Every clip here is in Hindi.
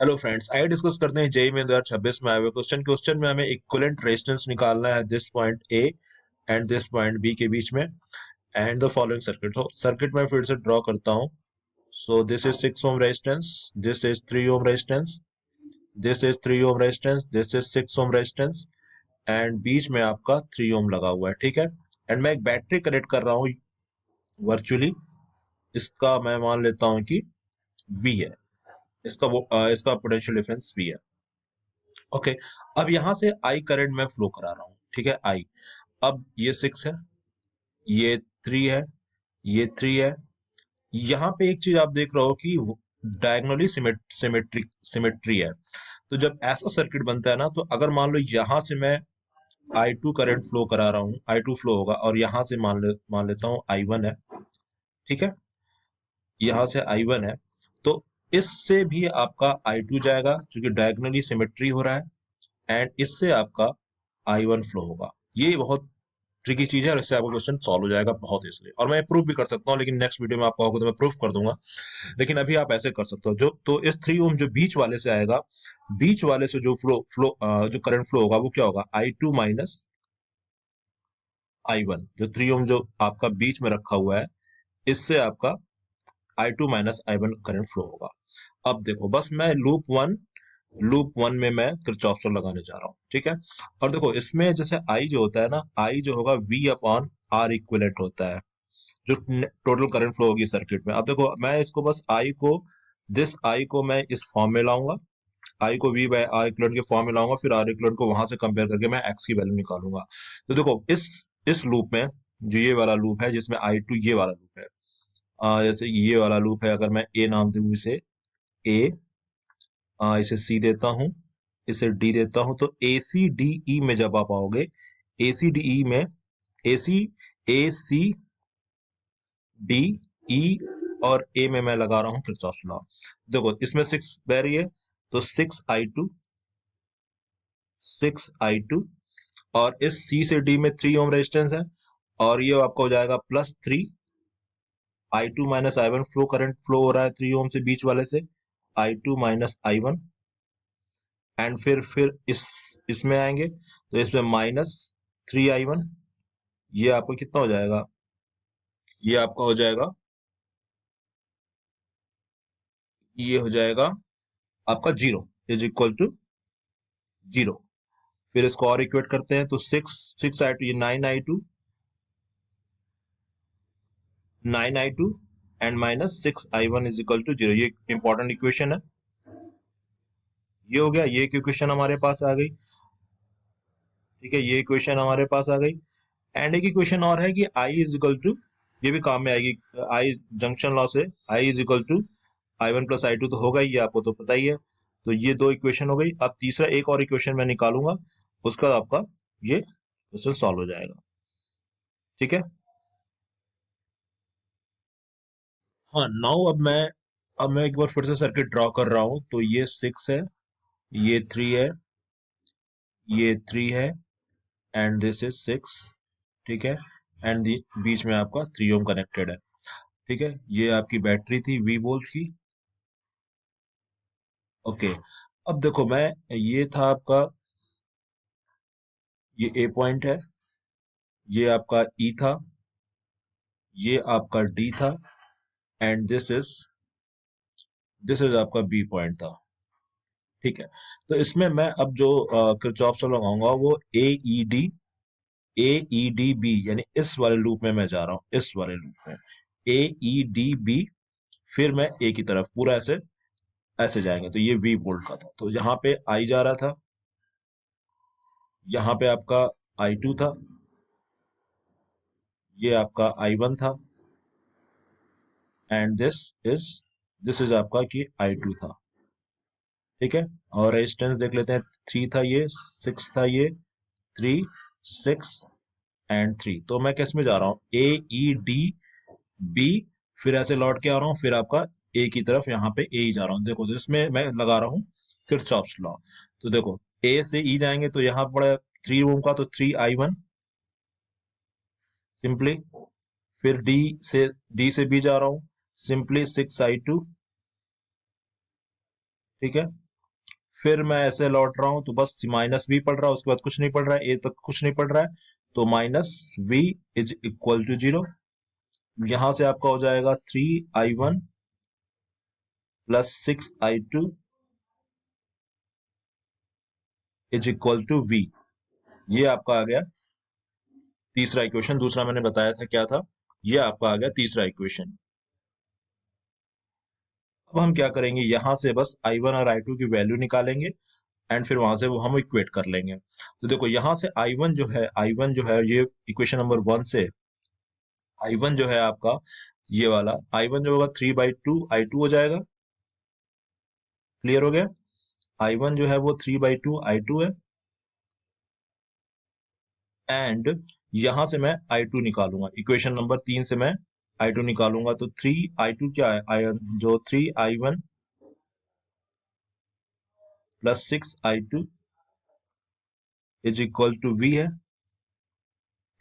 हेलो फ्रेंड्स, आइए डिस्कस करते हैं जेईई में 2026 में आए हुए क्वेश्चन में हमें इक्विवेलेंट रेजिस्टेंस निकालना है this point A and this point B के बीच में एंड द फॉलोइंग सर्किट। तो सर्किट में फिर से ड्रॉ करता हूं। So this is 6 ohm resistance, this is 3 ohm resistance, this is 3 ohm resistance, this is 6 ohm resistance and बीच में आपका 3 ओम लगा हुआ है। ठीक है, एंड मैं एक बैटरी कनेक्ट कर रहा हूँ वर्चुअली। इसका मैं मान लेता हूँ कि बी है, इसका पोटेंशियल डिफरेंस बी है। ओके, अब यहां से आई करंट मैं फ्लो करा रहा हूं। ठीक है, आई। अब ये 6 है, ये 3 है, ये 3 है। यहां पे एक चीज आप देख रहे हो कि डायगोनली सिमेट्री है। तो जब ऐसा सर्किट बनता है ना, तो अगर मान लो यहां से मैं I2 करंट फ्लो करा रहा हूं, I2 फ्लो होगा, और यहां से मान लेता हूं I1 है। ठीक है, यहां से I1 है, तो इससे भी आपका I2 जाएगा क्योंकि डायगोनली सिमेट्री हो रहा है, एंड इससे आपका I1 फ्लो होगा। ये बहुत ट्रिकी चीज है और इससे आपका क्वेश्चन सॉल्व हो जाएगा बहुत इसलिए। और मैं प्रूफ भी कर सकता हूँ, लेकिन नेक्स्ट वीडियो में आपको होगा तो मैं प्रूफ कर दूंगा। लेकिन अभी आप ऐसे कर सकते हो। जो तो इस 3 ओम जो बीच वाले से आएगा, बीच वाले से जो जो करंट फ्लो होगा वो क्या होगा, I2 माइनस I1। जो 3 ओम जो आपका बीच में रखा हुआ है, इससे आपका I2 minus I1 current flow होगा। अब देखो, बस मैं लूप वन में मैं किरचॉफ लॉ लगाने जा रहा हूँ। ठीक है, और देखो इसमें जैसे आई जो होता है ना, आई जो होगा V अपॉन आर इक्विवेलेंट होता है, जो टोटल करंट फ्लो होगी सर्किट में। अब देखो, मैं इसको बस आई को मैं इस फॉर्म में लाऊंगा, आई को V बाय आर इक्विवेलेंट के फॉर्म में लाऊंगा, फिर आर इक्विवेलेंट को वहां से कंपेयर करके मैं एक्स की वैल्यू निकालूंगा। तो देखो इस लूप में, जो ये वाला लूप है जिसमें I2 ये वाला लूप है, जैसे ये वाला लूप है, अगर मैं ए नाम दूं इसे ए, इसे सी देता हूं, इसे डी देता हूं, तो ए सी डी ई में जब आप आओगे, ए सी डी ई में, ए सी ए सी डी ई और ए में मैं लगा रहा हूं किरचॉफ लॉ। देखो इसमें 6 बह रही है, तो 6 I2 और इस सी से डी में 3 ओम रेजिस्टेंस है, और ये आपका हो जाएगा +3 I2 minus I1 current flow हो रहा है 3 ओम से बीच वाले से, I2 माइनस I1। एंड फिर इसमें आएंगे, तो इसमें -3I1। ये आपको कितना हो जाएगा, ये आपका हो जाएगा, ये हो जाएगा आपका 0 इज इक्वल टू 0। फिर इसको और इक्वेट करते हैं, तो 6 6 I2, ये 9I2 and -6I1 is equal to 0। ये इंपॉर्टेंट इक्वेशन है। ये हो गया, ये इक्वेशन हमारे पास आ गई। ठीक है, ये इक्वेशन हमारे पास आ गई। एंड एक इक्वेशन और है कि आई इज इक्वल टू, ये भी काम में आएगी, आई जंक्शन लॉ से I is equal to I1 plus I2 तो होगा ही, ये आपको तो पता ही है। तो ये 2 इक्वेशन हो गई। अब तीसरा एक और इक्वेशन मैं निकालूंगा, उसका आपका ये क्वेश्चन सॉल्व हो जाएगा। ठीक है, हाँ नाउ अब मैं एक बार फिर से सर्किट ड्रॉ कर रहा हूं। तो ये 6 है, ये 3 है, ये 3 है एंड दिस इज 6। ठीक है, एंड बीच में आपका 3 ओम कनेक्टेड है। ठीक है, ये आपकी बैटरी थी V वोल्ट की। ओके, अब देखो, मैं ये था आपका, ये ए पॉइंट है, ये आपका ई था, ये आपका डी था, एंड दिस इज आपका बी पॉइंट था। ठीक है, तो इसमें मैं अब जो किरचॉफ से लगाऊंगा वो ए ई डी बी, यानी इस वाले लूप में मैं जा रहा हूं, इस वाले लूप में A E D B। फिर मैं ए की तरफ पूरा ऐसे ऐसे जाएंगे, तो ये V वोल्ट का था, तो यहाँ पे आई जा रहा था, यहाँ पे आपका I2 था, ये आपका I1 था, एंड दिस इज आपका कि I2 था। ठीक है, और रेजिस्टेंस देख लेते हैं, 3 था, ये 6 था, ये 3 6 एंड 3। तो मैं किस में जा रहा हूँ, A E D B, फिर ऐसे लौट के आ रहा हूँ, फिर आपका ए की तरफ यहाँ पे ए ही जा रहा हूँ। देखो, तो इसमें मैं लगा रहा हूँ किरचॉफ्स लॉ। तो देखो, ए से ई जाएंगे तो यहाँ पड़ा 3 ओम का, तो 3I1 सिंपली। फिर डी से बी जा रहा हूँ, सिंपली 6I2। ठीक है, फिर मैं ऐसे लौट रहा हूं तो बस माइनस बी पढ़ रहा है, उसके बाद कुछ नहीं पढ़ रहा है, ए तक कुछ नहीं पढ़ रहा है, तो minus B is equal to 0। यहां से आपका हो जाएगा 3i1 plus 6i2 is equal to V. ये आपका आ गया तीसरा इक्वेशन। दूसरा मैंने बताया था क्या था, ये आपका आ गया तीसरा इक्वेशन। अब हम क्या करेंगे, यहां से बस i1 और i2 की वैल्यू निकालेंगे एंड फिर वहां से वो हम इक्वेट कर लेंगे। तो देखो यहां से i1 जो है ये इक्वेशन नंबर 1 से i1 जो है आपका ये वाला i1 जो होगा 3/2 i2 हो जाएगा। क्लियर हो गया? i1 जो है वो 3/2 i2 है एंड यहां से मैं i2 निकालूंगा, इक्वेशन नंबर 3 से मैं i2 निकालूंगा। तो 3i2 क्या है, जो 3i1 plus 6i2 is equal to V है।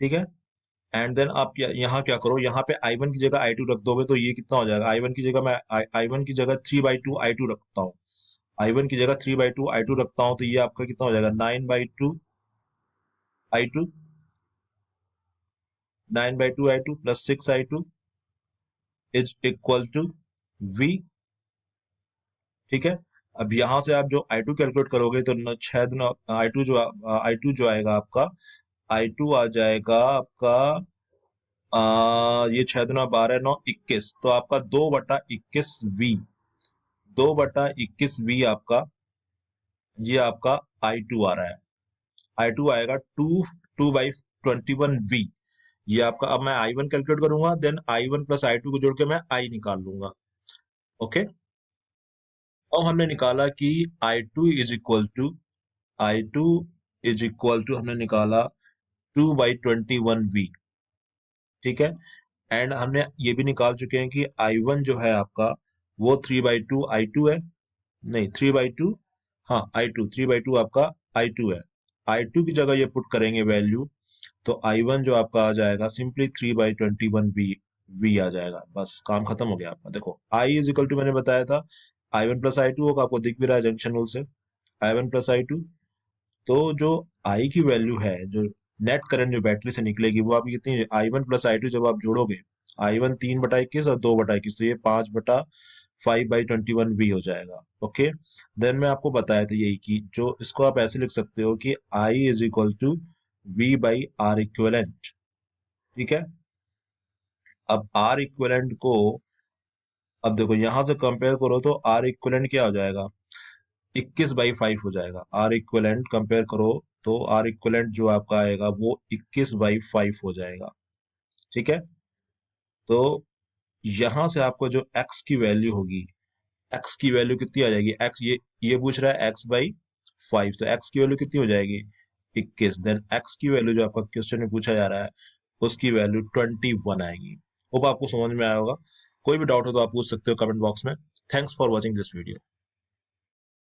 ठीक है, एंड देन आप क्या यहाँ क्या करो, यहाँ पे i1 की जगह i2 रख दोगे तो ये कितना हो जाएगा, i1 की जगह मैं i1 की जगह 3/2 i2 रखता हूँ, i1 की जगह 3/2 i2 रखता हूँ, तो ये आपका कितना हो जाएगा 9/2 i2, 9/2 i2 plus 6i2 is equal to V. ठीक है, अब यहां से आप जो i2 कैलकुलेट करोगे तो 6 i2 जो आएगा आपका, i2 आ जाएगा आपका ये 6 × 12 = 9 = 21, तो आपका 2/21 वी, 2/21 वी आपका ये आपका i2 आ रहा है। i2 आएगा 2/21 वी। ये आपका, अब मैं i1 कैलकुलेट करूंगा, देन i1 प्लस i2 को जोड़ के मैं i निकाल लूंगा। ओके, अब हमने निकाला कि i2 हमने निकाला 2/21 वी। ठीक है, एंड हमने ये भी निकाल चुके हैं कि i1 जो है आपका वो 3/2 i2 है, नहीं 3/2, हाँ i2 3/2 आपका i2 है। i2 की जगह ये पुट करेंगे वैल्यू, तो i1 जो आपका आ जाएगा सिंपली 3/21 वी आ जाएगा। बस काम खत्म हो गया आपका। देखो i इज इक्वल टू मैंने बताया था i1 प्लस i2 होगा, आपको दिख भी रहा है जंक्शन रूल से, i1 प्लस i2। तो जो i की वैल्यू है, जो नेट करंट जो बैटरी से निकलेगी वो आपकी कितनी, i1 प्लस i2 जब आप जोड़ोगे, i1 3/21 और 2/21, तो ये 5/5/21 वी हो जाएगा। ओके, देन मैं आपको बताया था यही कि जो इसको आप ऐसे लिख सकते हो कि i is equal to v/R equivalent. ठीक है, अब R इक्विवेलेंट को, अब देखो यहां से कंपेयर करो तो R इक्विवेलेंट क्या हो जाएगा, 21/5 हो जाएगा। R इक्विवेलेंट कंपेयर करो तो R इक्विवेलेंट जो आपका आएगा वो 21/5 हो जाएगा। ठीक है, तो यहां से आपको जो x की वैल्यू होगी, x की वैल्यू कितनी आ जाएगी, x ये पूछ रहा है x/5, तो x की वैल्यू कितनी हो जाएगी 21। देन x की वैल्यू जो आपका क्वेश्चन में पूछा जा रहा है उसकी वैल्यू 21 आएगी। होप आपको समझ में आया होगा। कोई भी डाउट हो तो आप पूछ सकते हो कमेंट बॉक्स में। Thanks for watching this video.